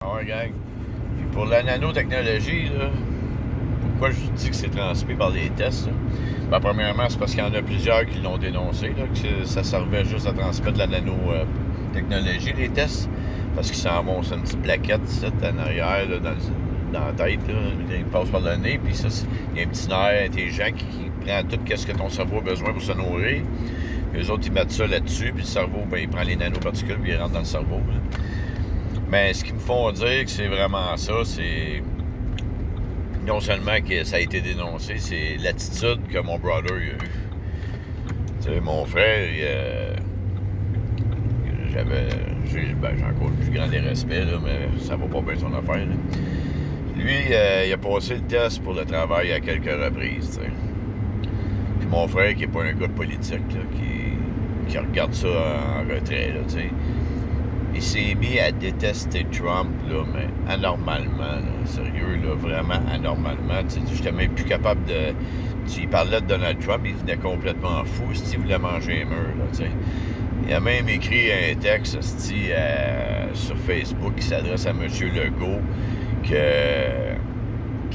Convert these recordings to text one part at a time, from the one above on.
Ouais, gang. Puis pour la nanotechnologie, là, pourquoi je dis que c'est transmis par les tests? Là? Ben, premièrement, c'est parce qu'il y en a plusieurs qui l'ont dénoncé, là, que ça servait juste à transmettre de la nanotechnologie, les tests. Parce qu'ils s'en vont sur une petite plaquette, ça, en arrière, là, dans la tête, là, il passe par le nez, puis ça, il y a un petit nerf intelligent qui prend tout ce que ton cerveau a besoin pour se nourrir. Puis eux autres, ils mettent ça là-dessus, puis le cerveau, ben, il prend les nanoparticules, puis il rentre dans le cerveau. Là. Mais ce qu'ils me font dire que c'est vraiment ça, c'est non seulement que ça a été dénoncé, c'est l'attitude que mon brother il a eu. Tu sais, mon frère, j'ai encore le plus grand des respects, là, mais ça va pas bien son affaire. Là. Lui, il a passé le test pour le travail à quelques reprises. Tu sais. Puis mon frère, qui est pas un gars de politique, là, qui regarde ça en retrait, là, tu sais. Il s'est mis à détester Trump, là, mais anormalement, là, sérieux, là, vraiment anormalement. J'étais même plus capable de... Il parlait de Donald Trump, il venait complètement fou, il voulait manger un mur, là, t'sais. Il a même écrit un texte, sur Facebook qui s'adresse à M. Legault, qu'il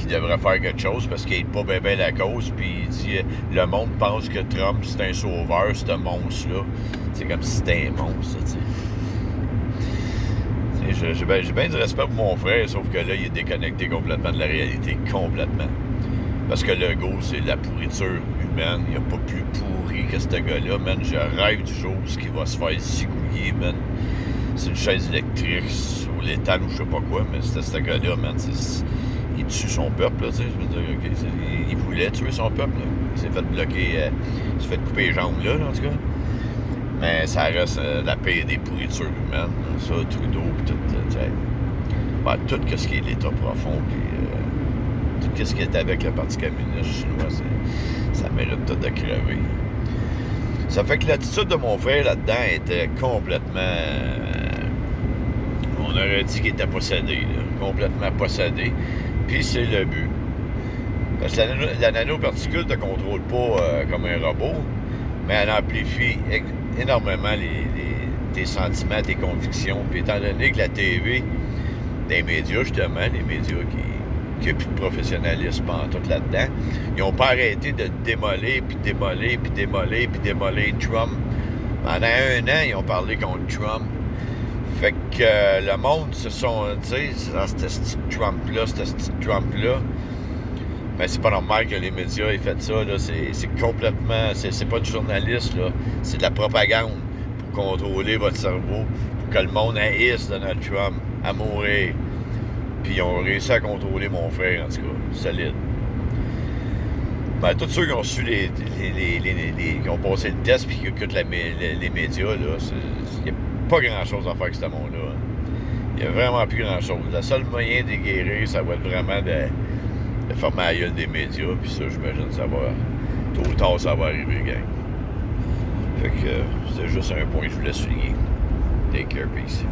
devrait faire quelque chose parce qu'il n'aide pas bien la cause, puis il dit le monde pense que Trump, c'est un sauveur, c'est un monstre-là. C'est comme si c'était un monstre, tu sais. J'ai bien du respect pour mon frère, sauf que là, il est déconnecté complètement de la réalité, complètement. Parce que le gars, c'est la pourriture humaine. Il n'y a pas plus pourri que ce gars-là, man. Je rêve du jour où il va se faire zigouiller, man. C'est une chaise électrique sur l'étal ou je sais pas quoi, mais c'était ce gars-là, man. Il tue son peuple, là, tu sais. Je veux dire, OK, il voulait tuer son peuple, là. Il s'est fait bloquer, il s'est fait couper les jambes, là, en tout cas. Mais ça reste la paix des pourritures humaines. Ça, Trudeau, puis tout, ben, tout ce qui est l'État profond, puis tout ce qui est avec le Parti communiste chinois, ça mérite tout de crever. Ça fait que l'attitude de mon frère là-dedans était complètement... on aurait dit qu'il était possédé, là, complètement possédé. Puis c'est le but. Parce que la nanoparticule ne te contrôle pas comme un robot, mais elle amplifie énormément tes sentiments, tes convictions. Puis étant donné que la TV, des médias, justement, les médias qui n'ont plus de professionnalisme en tout là-dedans, ils n'ont pas arrêté de démolir, puis démolir, puis démolir, puis démolir Trump. Pendant un an, ils ont parlé contre Trump. Fait que le monde se sont, tu sais, ce Trump-là, mais c'est pas normal que les médias aient fait ça, là. C'est complètement... C'est pas du journalisme, là. C'est de la propagande pour contrôler votre cerveau, pour que le monde haïsse Donald Trump à mourir. Puis ils ont réussi à contrôler mon frère, en tout cas. Solide. Ben, tous ceux qui ont su qui ont passé le test puis qui écoutent les médias, là, il n'y a pas grand-chose à faire avec ce monde-là. Il n'y a vraiment plus grand-chose. Le seul moyen de guérir, ça va être vraiment de fermer la gueule des médias, puis ça, j'imagine, ça va... Tôt ou tard, ça va arriver, gang. Fait que c'était juste un point que je voulais souligner. Take care, peace.